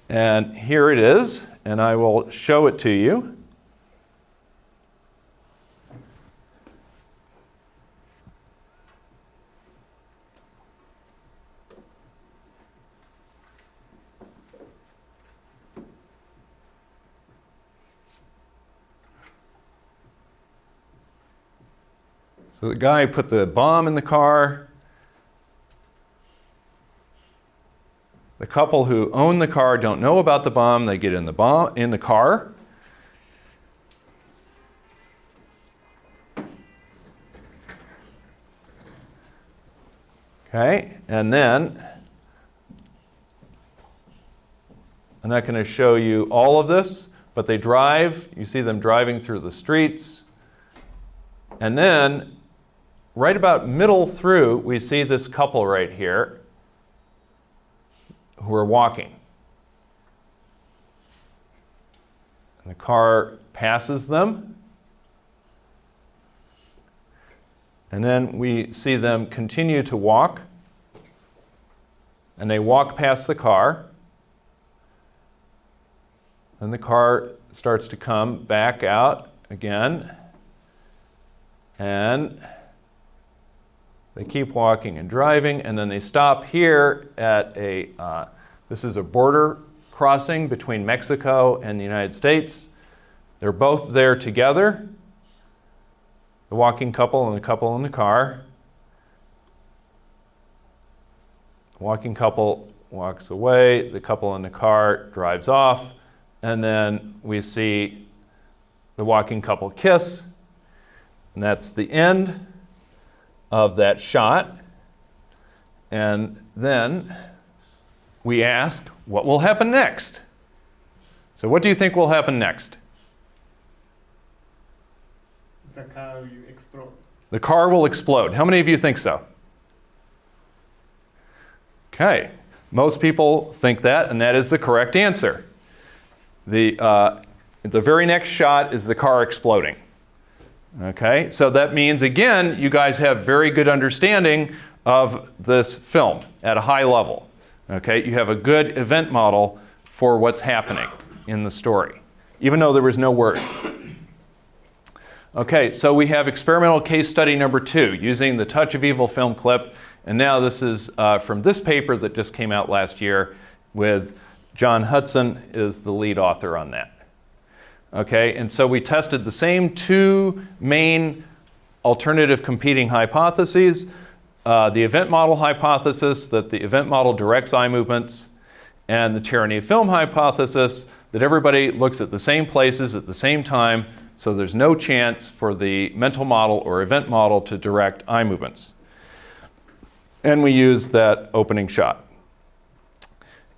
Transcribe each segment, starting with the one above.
And here it is, and I will show it to you. So the guy put the bomb in the car. The couple who own the car don't know about the bomb. They get in the car. Okay, and then I'm not going to show you all of this, but they drive. You see them driving through the streets. And then right about middle through, we see this couple right here who are walking. And the car passes them. And then we see them continue to walk. And they walk past the car. And the car starts to come back out again. And they keep walking and driving, and then they stop here at this is a border crossing between Mexico and the United States. They're both there together, the walking couple and the couple in the car. The walking couple walks away, the couple in the car drives off, and then we see the walking couple kiss, and that's the end of that shot. And then we ask, what will happen next? So what do you think will happen next? The car will explode. The car will explode. How many of you think so? Okay, most people think that, and that is the correct answer. The very next shot is the car exploding. Okay, so that means, again, you guys have very good understanding of this film at a high level. Okay, you have a good event model for what's happening in the story, even though there was no words. Okay, so we have experimental case study number 2, using the Touch of Evil film clip. And now this is from this paper that just came out last year with John Hudson is the lead author on that. Okay, and so we tested the same 2 main alternative competing hypotheses. The event model hypothesis, that the event model directs eye movements, and the tyranny of film hypothesis, that everybody looks at the same places at the same time, so there's no chance for the mental model or event model to direct eye movements. And we use that opening shot.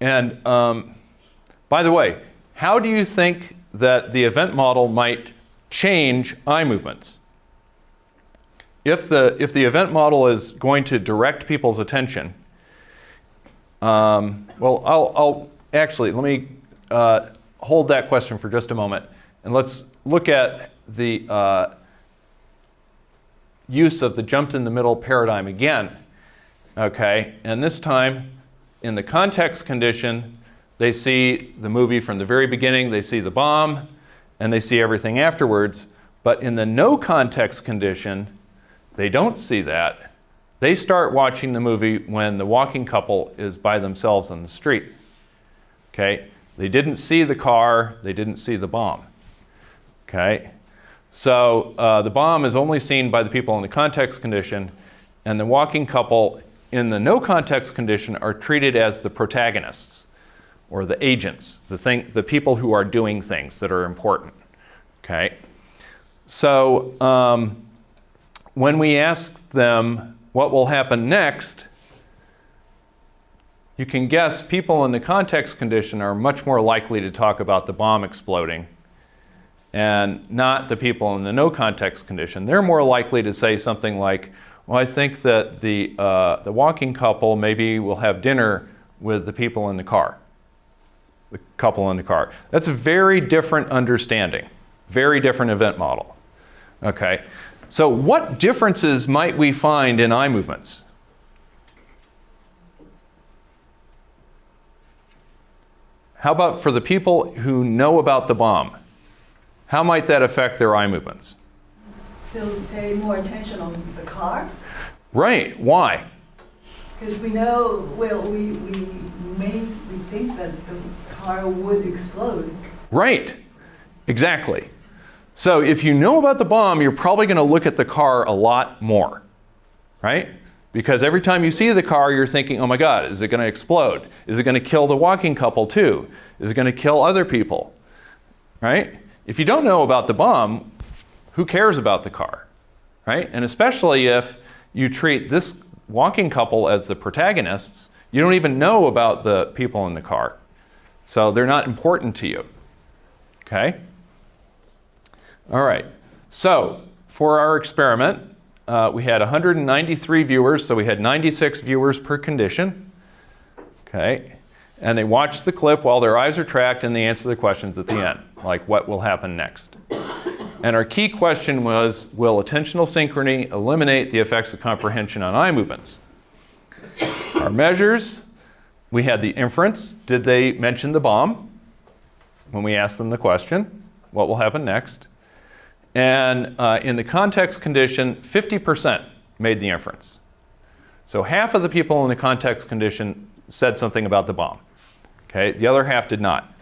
And by the way, how do you think that the event model might change eye movements? If the event model is going to direct people's attention, well, I'll actually, let me hold that question for just a moment, and let's look at the use of the jumped in the middle paradigm again. Okay, and this time, in the context condition, they see the movie from the very beginning, they see the bomb, and they see everything afterwards. But in the no context condition, they don't see that. They start watching the movie when the walking couple is by themselves on the street. Okay? They didn't see the car, they didn't see the bomb. Okay? So the bomb is only seen by the people in the context condition, and the walking couple in the no context condition are treated as the protagonists, or the agents, the people who are doing things that are important. Okay? So when we ask them what will happen next, you can guess people in the context condition are much more likely to talk about the bomb exploding, and not the people in the no context condition. They're more likely to say something like, well, I think that the walking couple maybe will have dinner with the people in the car. The couple in the car. That's a very different understanding, very different event model. Okay, so what differences might we find in eye movements? How about for the people who know about the bomb? How might that affect their eye movements? They'll pay more attention on the car. Right. Why? Because we know, well, we think that the car would explode. Right. Exactly. So if you know about the bomb, you're probably going to look at the car a lot more, right? Because every time you see the car, you're thinking, oh my God, is it going to explode? Is it going to kill the walking couple too? Is it going to kill other people, right? If you don't know about the bomb, who cares about the car, right? And especially if you treat this walking couple as the protagonists, you don't even know about the people in the car. So they're not important to you, okay? All right, so for our experiment, we had 193 viewers, so we had 96 viewers per condition, okay? And they watch the clip while their eyes are tracked and they answer the questions at the end, like what will happen next. And our key question was, will attentional synchrony eliminate the effects of comprehension on eye movements? Our measures, we had the inference. Did they mention the bomb when we asked them the question? What will happen next? And in the context condition, 50% made the inference. So half of the people in the context condition said something about the bomb. Okay? The other half did not.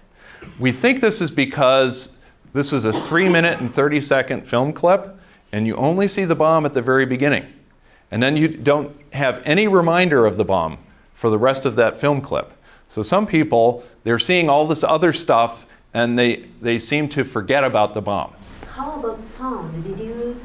We think this is because this was a 3-minute and 30-second film clip, and you only see the bomb at the very beginning. And then you don't have any reminder of the bomb for the rest of that film clip. So some people, they're seeing all this other stuff, and they seem to forget about the bomb. How about sound? Did you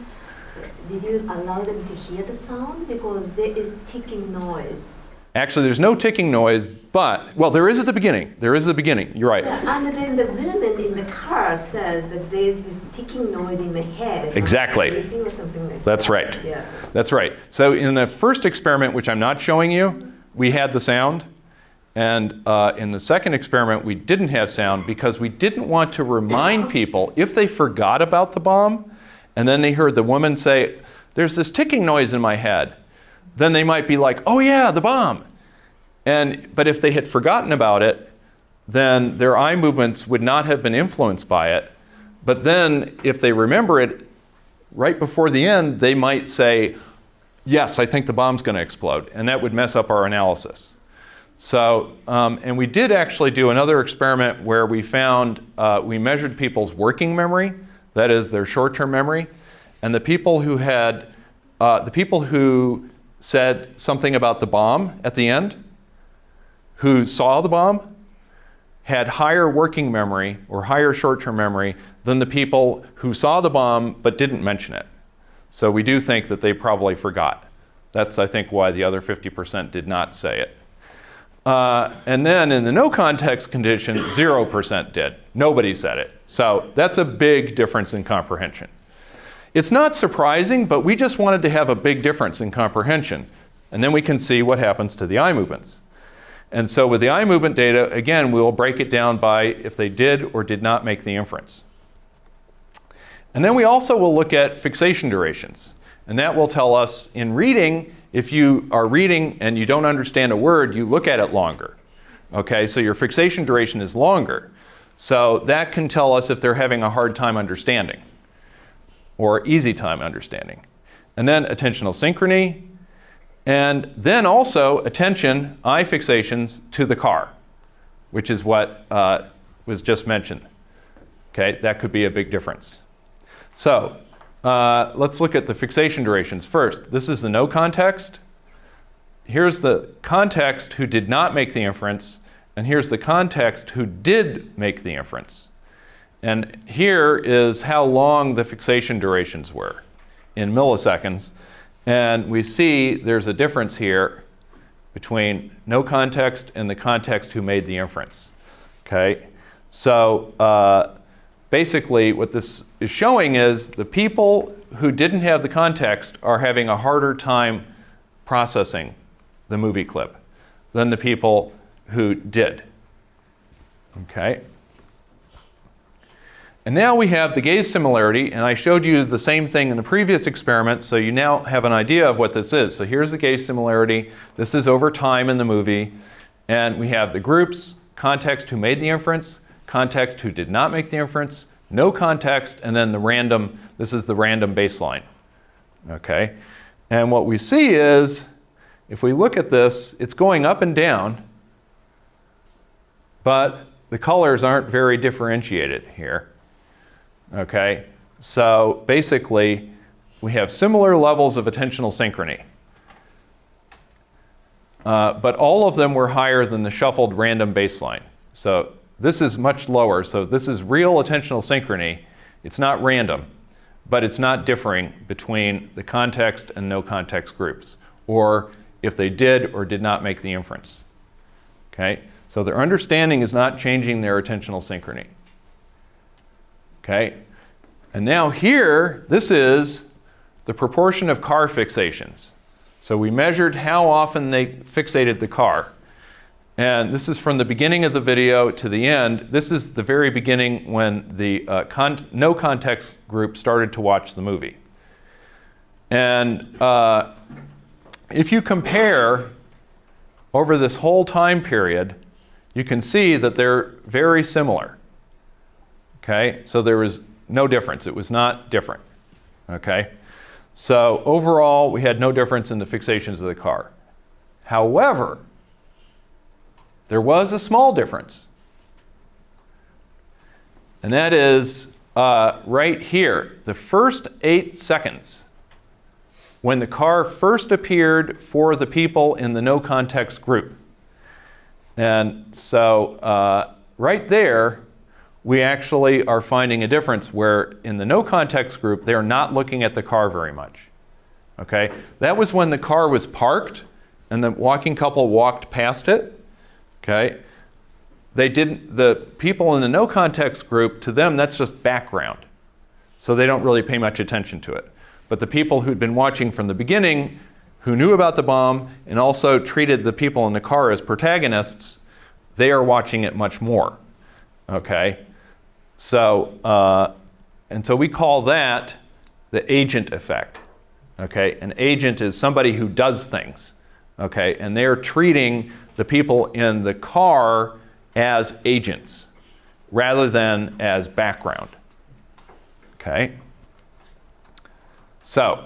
allow them to hear the sound? Because there is ticking noise. Actually, there's no ticking noise, but, well, there is at the beginning. There is at the beginning. You're right. Yeah, and then the woman in the car says that there's this ticking noise in my head. Exactly. Racing or something like That's that. right. Yeah. That's right. So in the first experiment, which I'm not showing you, we had the sound. And in the second experiment, we didn't have sound because we didn't want to remind people if they forgot about the bomb and then they heard the woman say, there's this ticking noise in my head, then they might be like, oh yeah, the bomb. But if they had forgotten about it, then their eye movements would not have been influenced by it. But then if they remember it right before the end, they might say, yes, I think the bomb's going to explode. And that would mess up our analysis. So, and we did actually do another experiment where we found, we measured people's working memory, that is their short-term memory, and the people who said something about the bomb at the end, who saw the bomb, had higher working memory or higher short-term memory than the people who saw the bomb but didn't mention it. So we do think that they probably forgot. That's, I think, why the other 50% did not say it. And then in the no context condition, 0% did. Nobody said it. So that's a big difference in comprehension. It's not surprising, but we just wanted to have a big difference in comprehension. And then we can see what happens to the eye movements. And so with the eye movement data, again, we will break it down by if they did or did not make the inference. And then we also will look at fixation durations. And that will tell us in reading, if you are reading and you don't understand a word, you look at it longer. Okay, so your fixation duration is longer. So that can tell us if they're having a hard time understanding or easy time understanding. And then attentional synchrony, and then also attention, eye fixations to the car, which is what was just mentioned. Okay, that could be a big difference. So let's look at the fixation durations first. This is the no context. Here's the context who did not make the inference, and here's the context who did make the inference. And here is how long the fixation durations were in milliseconds. And we see there's a difference here between no context and the context who made the inference. Okay? So basically what this is showing is the people who didn't have the context are having a harder time processing the movie clip than the people who did. Okay? And now we have the gaze similarity, and I showed you the same thing in the previous experiment, so you now have an idea of what this is. So here's the gaze similarity. This is over time in the movie, and we have the groups, context who made the inference, context who did not make the inference, no context, and then the random, this is the random baseline. Okay? And what we see is, if we look at this, it's going up and down, but the colors aren't very differentiated here. Okay? So basically, we have similar levels of attentional synchrony. But all of them were higher than the shuffled random baseline. So this is much lower. So this is real attentional synchrony. It's not random, but it's not differing between the context and no context groups, or if they did or did not make the inference. Okay? So their understanding is not changing their attentional synchrony. Okay? And now here, this is the proportion of car fixations. So we measured how often they fixated the car. And this is from the beginning of the video to the end. This is the very beginning when the no context group started to watch the movie. And if you compare over this whole time period, you can see that they're very similar. Okay? So there was no difference. It was not different. Okay? So overall, we had no difference in the fixations of the car. However, there was a small difference. And that is right here, the first 8 seconds, when the car first appeared for the people in the no context group. And so right there, we actually are finding a difference where in the no context group, they're not looking at the car very much. Okay? That was when the car was parked and the walking couple walked past it. Okay? The people in the no context group, to them, that's just background. So they don't really pay much attention to it. But the people who'd been watching from the beginning, who knew about the bomb and also treated the people in the car as protagonists, they are watching it much more. Okay? So, and so we call that the agent effect. Okay? An agent is somebody who does things. Okay? And they're treating the people in the car as agents rather than as background. Okay? So,